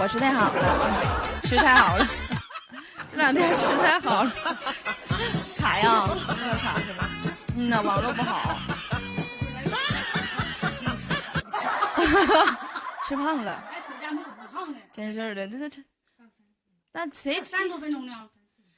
我吃太好了，吃太好了，这两天吃太好了，卡呀，那个卡是吧？那网络不好，吃胖了，真事儿的，这，那谁30多分钟呢？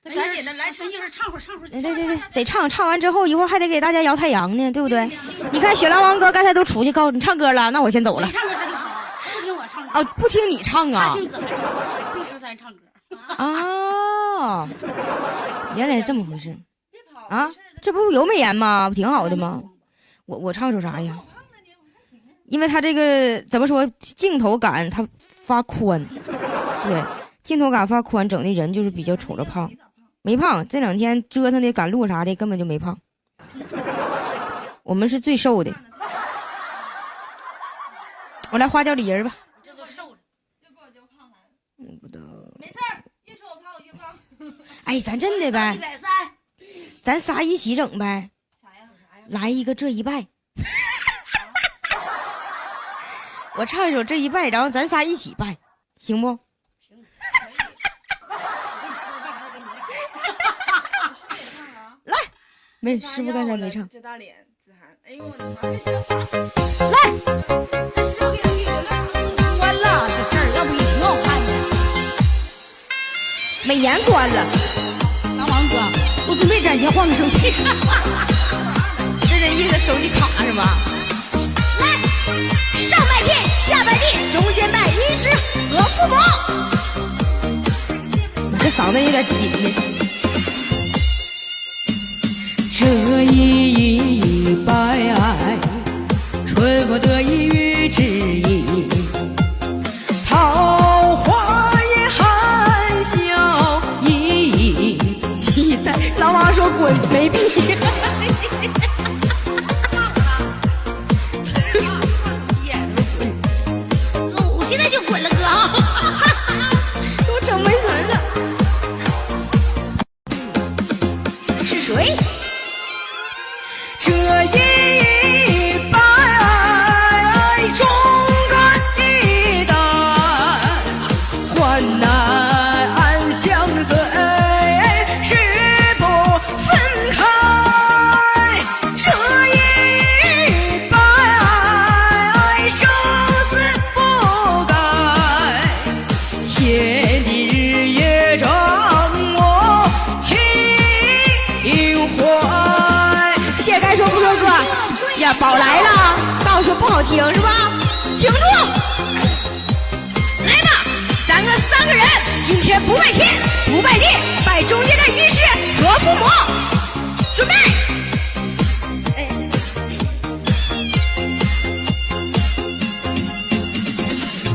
赶紧的来，一会儿唱会儿。对，得唱完之后，一会儿还得给大家摇太阳呢，对不对？你看雪狼王哥刚才都出去告诉你唱歌了，那我先走了。你唱歌他就好，不听我唱歌。哦，不听你唱啊？他听子涵唱，听13唱歌。啊，原来是这么回事啊！这不有美颜吗？不挺好的吗？我唱首啥呀？因为他这个怎么说，镜头感它发宽，对，镜头感发宽，整的人就是比较瞅着胖。没胖，这2天折腾的赶路啥的，根本就没胖。我们是最瘦的。我来花椒里人吧。这都瘦了，又给我叫胖了。不知道。没事儿，越说我胖我越胖。哎，咱真的呗，咱仨一起整呗。啥呀？来一个这一拜。我唱一首这一拜，然后咱仨一起拜，行不？行。来，没师傅刚才没唱。这大脸，子涵，哎呦我的妈！来，这师傅给他女的关了，这事儿要不也挺好看的。美颜关了。大王哥，我准备攒钱换个手机。这意思手机卡是吗？来，上拜天，下拜地，中间拜医师和父母。你这嗓子有点紧呢。这一拜，春风得意与知音，桃花也含笑意意，期待。老王说滚，没屁。我现在就滚了，哥。我整没词儿了。是谁？这一拜，忠肝义胆，患难相随，誓不分开。这一拜，生死不改，天地日夜掌握情怀。谢该说不说歌呀，宝来了，倒说不好听是吧？请住，来吧，咱们3个人今天不拜天不拜地，拜中间的医师和父母，准备。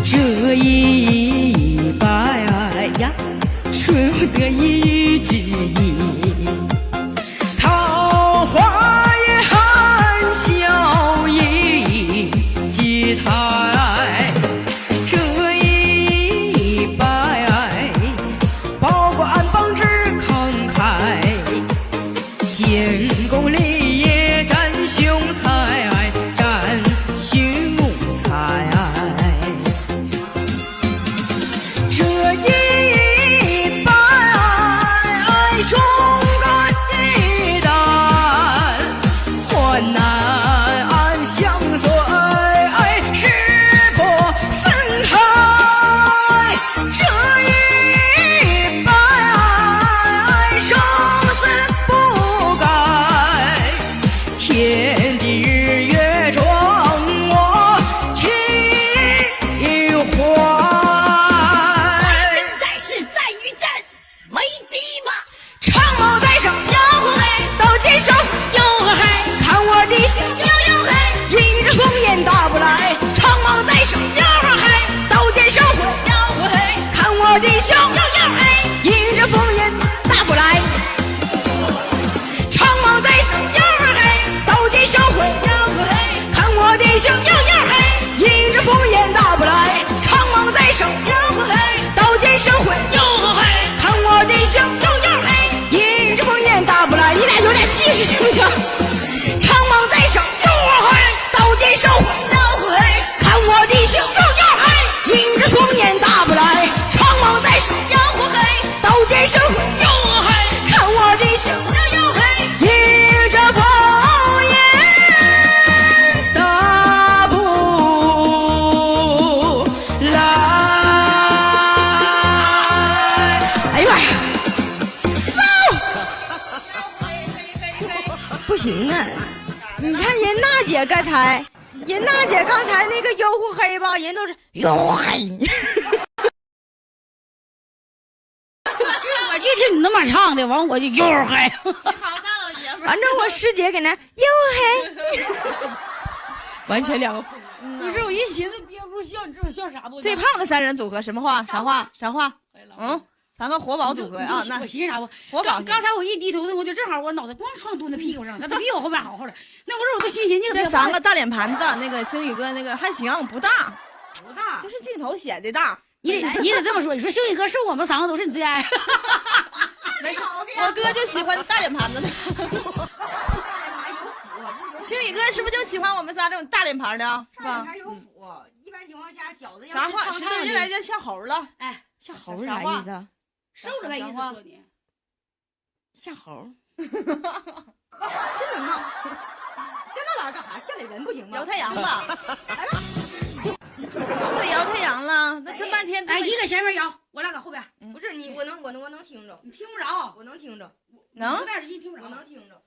这一拜呀，春风得意与知音，桃花也含笑意期待。这一拜，报国安邦之慷慨，建功立业展雄才，展雄才。这一拜，忠肝义胆，患难相随，誓不分开。这一拜，生死不改，天地日月掌握情怀。长矛在手，吆喝嘿；刀剑手，吆喝嘿。看我的胸，吆喝嘿；迎着烽烟打不来。长矛在手，吆喝嘿；刀剑手，吆喝嘿。看我的胸，吆喝嘿；迎着烽烟打不来。长矛在手，吆喝嘿；刀剑手，吆喝嘿。看我的胸，吆喝嘿；迎着烽烟打不来。长矛在手，吆喝嘿；刀剑手，吆喝嘿。看我的胸，吆喝嘿。迎着烽烟打不来，你俩有点气势行不行？长矛在手，吆喝嘿；刀剑手，吆喝嘿。看我的胸，吆喝嘿。迎着烽烟打不来。手又嗨，看我的手又嗨，迎着风也大步来。哎呀妈呀，不行啊！你看人娜姐刚才，那个优乎黑吧，人都是优黑。我就听你那么唱的，完我就又嗨。好大老爷们儿，完之后我师姐搁那优黑，完全两个。不是我一寻思憋不住笑，你知道笑啥不？最胖的三人组合什么话？啥话？咱们活宝组合啊！那我寻思啥不？活宝。刚才我一低头，我就正好我脑袋咣撞蹲在屁股上，他屁股后边好好的。那不是我都心寻这三个大脸盘子，那个星宇哥那个还行，不大，就是镜头显得大。你得这么说，你说星宇哥是我们三个都是你最爱。没毛病，我哥就喜欢大脸盘子的。星宇哥是不是就喜欢我们仨这种大脸盘的？是吧？大脸盘有腐，一般情况下饺子要啥话？是对人来讲像猴了。哎，像猴是啥意思啊？瘦了呗，意思说你像猴。真能闹！像那玩意儿干啥？像点人不行吗？摇太阳吧。来吧。是不得摇太阳了？那这半天，哎，你搁前面摇，我俩搁后边。不是你，我能听着，你听不着，我能听着，能戴耳机听不着，我能听着。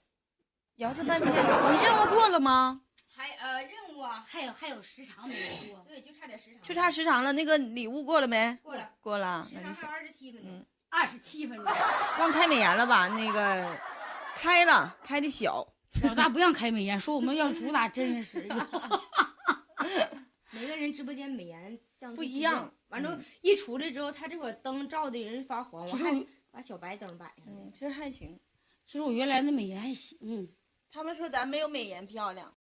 摇这半天，你任务过了吗？还任务啊，还有时长没过，对，就差点时长，就差时长了。那个礼物过了没？过了，那就行。27分钟，27分钟。忘开美颜了吧？那个开了，开的小。老大不让开美颜，说我们要主打真实。每个人直播间美颜像不一样，完之后一出来之后，他这会儿灯照的人发黄，其实我把小白灯摆上。其实还行。其实我原来的美颜还行，他们说咱没有美颜漂亮。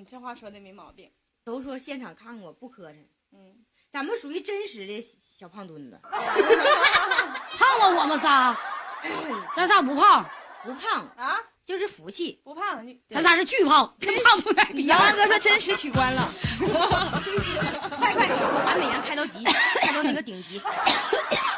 这话说的没毛病。都说现场看过不磕碜。咱们属于真实的小胖墩子。胖吗？我们仨，咱仨不胖，不胖啊，就是福气，不胖。咱仨是巨胖，跟胖不带比。杨万哥说真实取关了。快，我把美颜开到极，开到那个顶级，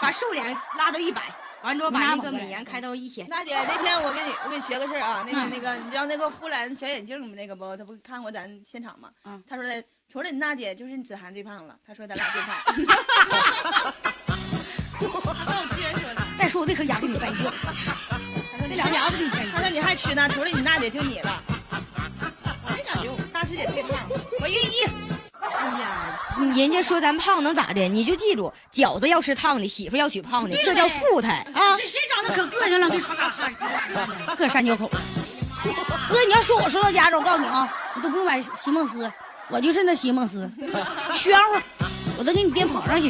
把瘦脸拉到100，完之后把那个美颜开到1000。娜姐，那天我给你学个事儿啊，那个你知道那个呼兰小眼镜吗？那个不，他不看过咱现场吗？他说的除了你娜姐，就是你子涵最胖了。他说咱俩最胖。再说我这颗牙给你掰掉。他说那两牙子给你掰掉。他说你还吃呢，除了你娜姐就你了。我没感觉大师姐最胖，我愿意。哎呀，人家说咱胖能咋的？你就记住，饺子要吃烫的，媳妇要娶胖的，这叫富态啊！谁长得可个性了，给刷嘎哈，搁山脚口。哥，你要说我说到家着，我告诉你啊，你都不用买席梦思，我就是那席梦思，宣乎，我都给你颠捧上去。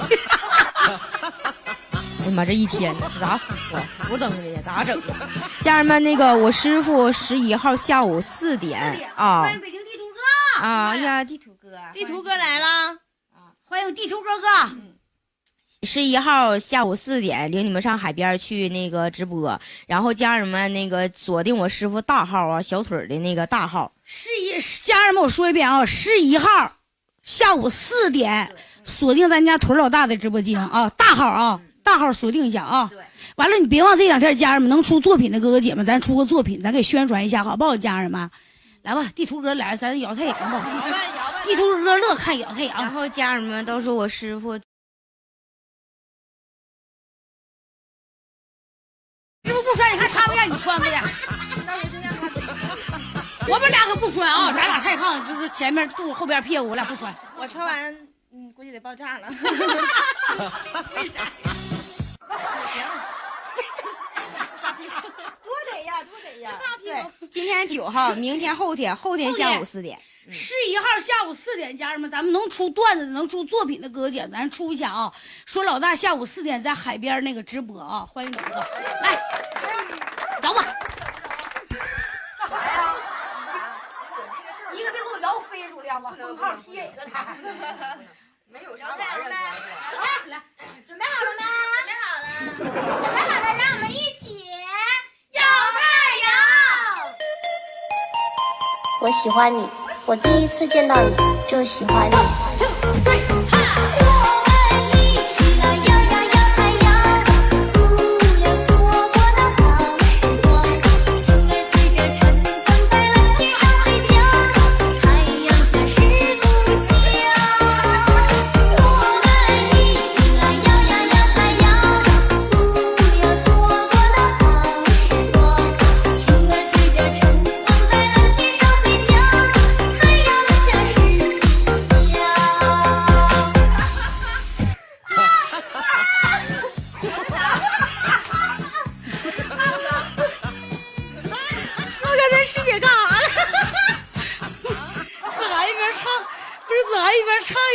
哎呀妈，这一天呢，这咋胡整的呀？咋整的？家人们，那个我师傅11号下午4点啊。欢迎北京地图哥啊！哎呀，地图哥来了啊！欢迎地图哥哥。11号下午4点领你们上海边去那个直播，然后家人们那个锁定我师傅大号啊，小腿的那个大号。家人们，我说一遍啊，11号下午4点锁定咱家腿老大的直播间啊，大号啊。大号锁定一下啊！完了，你别忘这2天家人们能出作品的哥哥姐们，咱出个作品，咱给宣传一下，好不好？家人们，来吧，地图哥来，咱摇太阳吧。地图哥乐看摇太阳。然后家人们都说我师傅，师傅不穿，你看他们让你穿不的？我们俩可不穿啊，咱俩太胖了，就是前面肚后边屁股，我俩不穿。我穿完，估计得爆炸了。为啥？行，多得呀！对，今天9号，明天后天下午4点。11号下午4点，家人们，咱们能出段子、能出作品的哥姐，咱出一下啊！说老大下午4点在海边那个直播啊，欢迎你哥，来，摇吧！干啥呀？你可别给我摇飞出去啊！把风炮贴一个看。没有啥玩意儿。来，准备好了吗？准备好了，让我们一起摇太阳。我喜欢你，我第一次见到你就喜欢你。我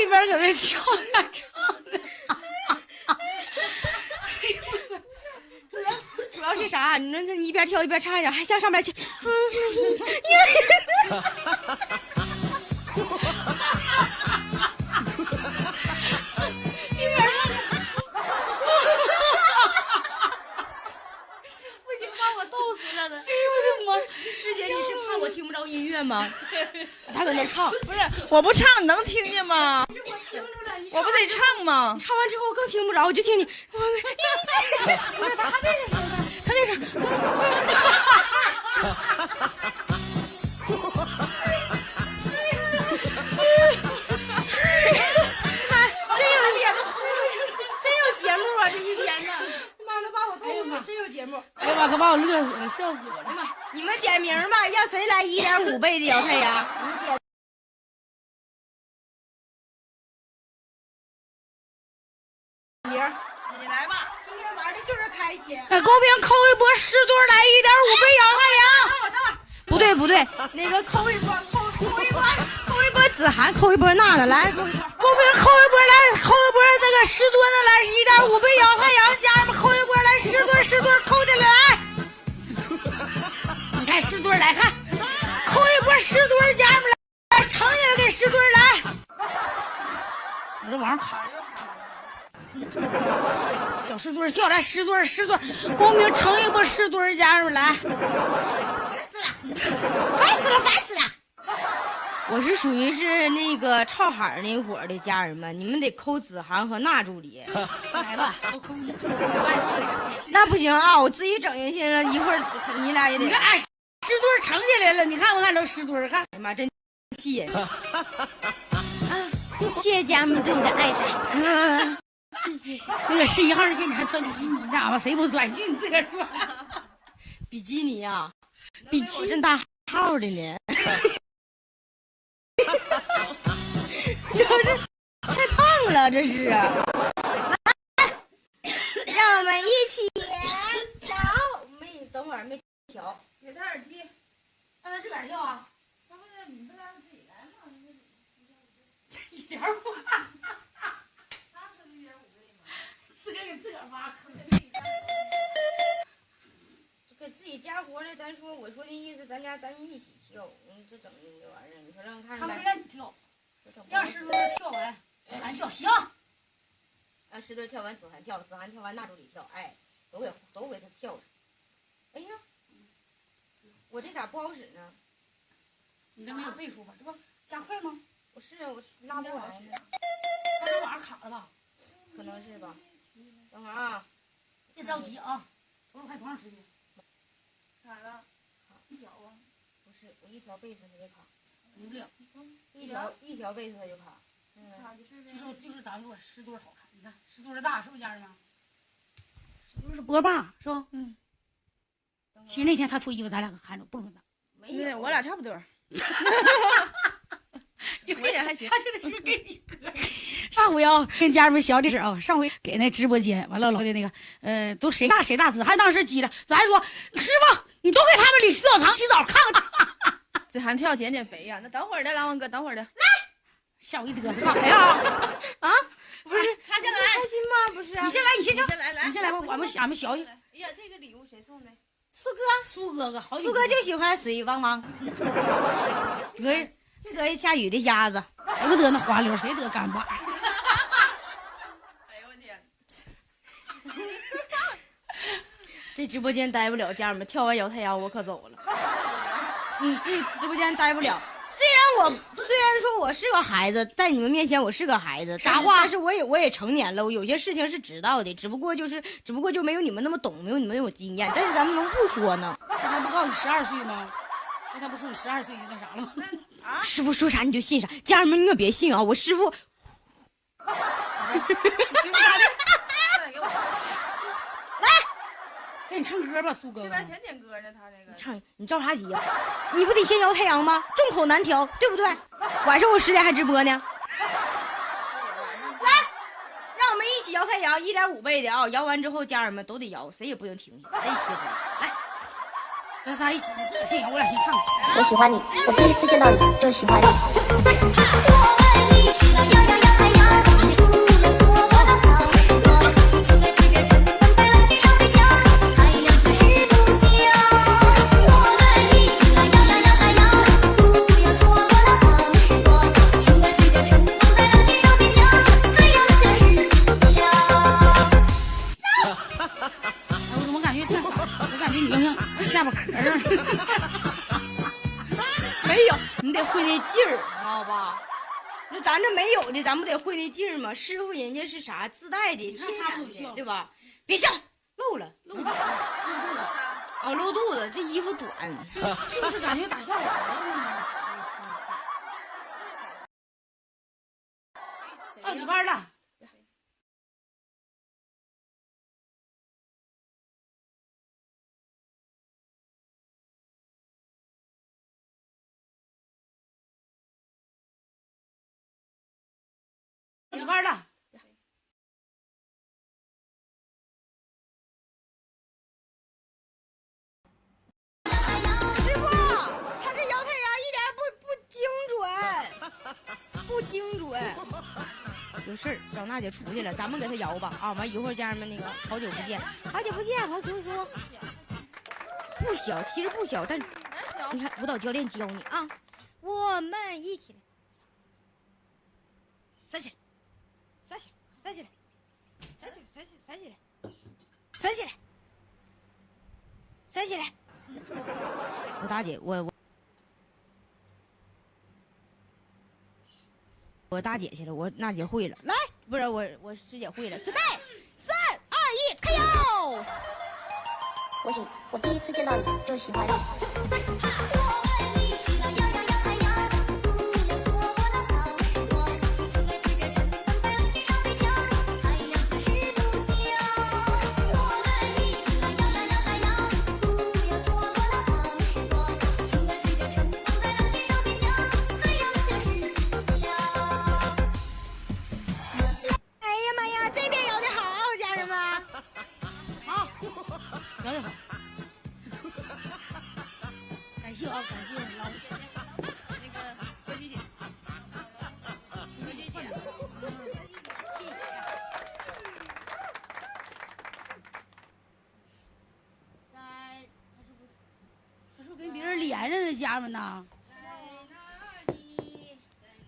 一边搁那跳一边唱的。主要是啥？你说你一边跳一边唱一点，还向上面去。师姐，你是怕我听不着音乐吗？他搁那唱，不是我不唱你能听见吗？我听着了，我不得唱吗？你唱完之后更听不着，我就听你。不是他那是。真有节目啊！这一天呢，妈的把我逗死，真有节目。哎呀妈，可把我乐死了，笑死我了。你们点名吧，让谁来1.5倍的摇太阳？你们点名，你来吧。今天玩的就是开心。那公屏扣一波10对来1.5倍摇太阳。不对，那个扣一波子涵，扣一波娜娜来，公屏扣一波来，扣一波那个10吨的来1.5倍摇太阳，家人们扣一波来10吨扣的来。你看10吨来看，扣一波10吨，家人们来，乘起来给10吨来。我这网上卡小10吨跳来10吨，公屏乘一波10吨，家人们来。烦死了！我是属于是那个超海那伙的家人们，你们得扣子涵和娜助理。来吧，我扣你。那不行啊，我自己整进去了，一会儿你俩也得。你看，哎，10吨乘起来了，你看不看这10吨？看，哎呀妈，真气人！啊，谢谢家人们对我的爱戴。那个11号那天你还穿比基尼呢，谁不穿？就你自个说。比基尼啊，比基尼大号的呢。这太胖了，这是。来，让我们一起跳。等会儿没调。给他耳机。让他自个儿跳啊。他不是你不让他自己来吗1.5。他说1.5倍吗？自个儿给自个儿挖坑。给自己家活的，我说的意思，咱一起跳。这整的这玩意儿，你说让看。他们说让你跳，让10吨跳完，俺跳行。让10吨跳完，子涵跳完，娜助理跳，哎，都给他跳了。哎呀，我这咋不好使呢？你这没有倍数吧？这不加快吗？我拉不过来呢。他这网上卡了吧？可能是吧。等会儿啊，别着急啊，投入还多长时间？卡了，一条啊？不是，我一条贝斯它就卡，不了，一条贝斯它就卡。就是咱说10吨好看，你看10吨大是不是家人们？10吨是波霸是吧？嗯。其实那天他脱衣服，咱俩可看着不能打。没有，我俩差不多。我也还行。他就得说给你哥。上回啊，跟家人们小的事啊，上回给那直播间完了老的那个都谁大子，还当时急了，咱说师傅，你都给他们领洗澡堂洗澡看看。子涵跳减肥呀？那等会儿的，郎王哥，等会儿的。来，吓我一嘚瑟，干啥呀？啊，不是，他先来，开心吗？不是，你先来，你先跳，来，你先来吧，俺们小一。哎呀，这个礼物谁送的？苏哥哥，好，苏哥就喜欢水汪汪，得下雨的鸭子，谁不得那滑溜，谁得干巴？哎呦我天！这直播间待不了，家人们跳完摇太阳我可走了。这直播间待不了。虽然说我是个孩子，在你们面前我是个孩子，啥话？但是我也成年了，我有些事情是知道的，只不过就没有你们那么懂，没有你们那种经验。但是咱们能不说呢？那他不告诉你12岁吗？那他不说你12岁就那啥了吗？师傅说啥你就信啥，家人们你可别信啊！我师傅，给你唱歌吧，苏哥。这边全点歌呢，他这个。唱你着啥急呀？你不得先摇太阳吗？众口难调，对不对？晚上我10点还直播呢。来，让我们一起摇太阳，1.5倍的啊！摇完之后，家人们都得摇，谁也不能停下，谁歇会儿。来，咱仨一起，你自个先摇，我俩先看看。我喜欢你，我第一次见到你就喜欢你。去了，摇摇摇摆摇，不要做我的好我生该随着晨风在蓝天上飞翔，太阳随时不响。我们一起来摇摇摇摆摇，不要做我的好我生该随着晨风在蓝天上飞翔，太阳随时不响。我怎么感觉这，我感觉你就像下巴壳儿似的。没有，你得会那劲儿，知道吧？那咱这没有的，咱不得会那劲儿吗？师傅人家是啥自带的，天然的，对吧？别笑，漏了，漏肚子，啊，露肚子，这衣服短，是不是感觉打下来了？到你班了。你班了。师傅，他这摇太阳一点不精准。有事儿找娜姐出去了，咱们给他摇吧啊！完一会儿家人们那个好久不见，好久不见，王苏苏，不小，其实不小，但你看舞蹈教练教你啊，我们一起来，甩起来，甩起来，甩起来，甩起来，甩起来，甩起来，甩起来，甩起来。我大姐，我大姐去了，我娜姐会了，来，不是我师姐会了，准备，3、2、1，开摇！我第一次见到你就喜欢你。我们一起来摇摇摇摆摇，不要做我的好我生该随着晨风在蓝天上飞翔，太阳随时不响。我们一起来摇摇摇摆摇，不要做我的好我生该随着晨风在蓝天上飞翔，太阳随时不响。哎呀妈呀，这边摇的好，家人们，好，摇得好。感谢啊，感谢老那个何菊姐，何菊姐，谢谢。他是不是跟别人连着呢？家人们呢？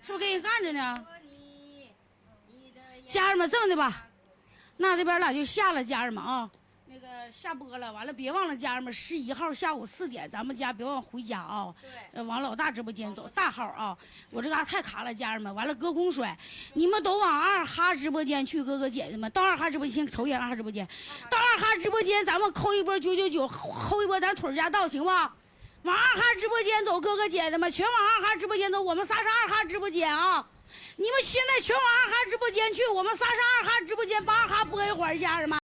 是不是跟人干着呢？家人们这么的吧，那这边俩就下了，家人们啊。那个下播了，完了别忘了家人们，11号下午4点，咱们家别忘回家啊！往老大直播间走，大号啊！我这嘎太卡了，家人们，完了隔空甩，你们都往2哈直播间去，哥哥姐姐们，到2哈直播间瞅一眼2哈直播间，到2哈直播间咱们扣一波999，扣一波咱腿家到，行吧？往2哈直播间走，哥哥姐姐们全往2哈直播间走，我们仨上2哈直播间啊！你们现在全往2哈直播间去，我们仨上2哈直播间，把2哈播一会儿，家人们。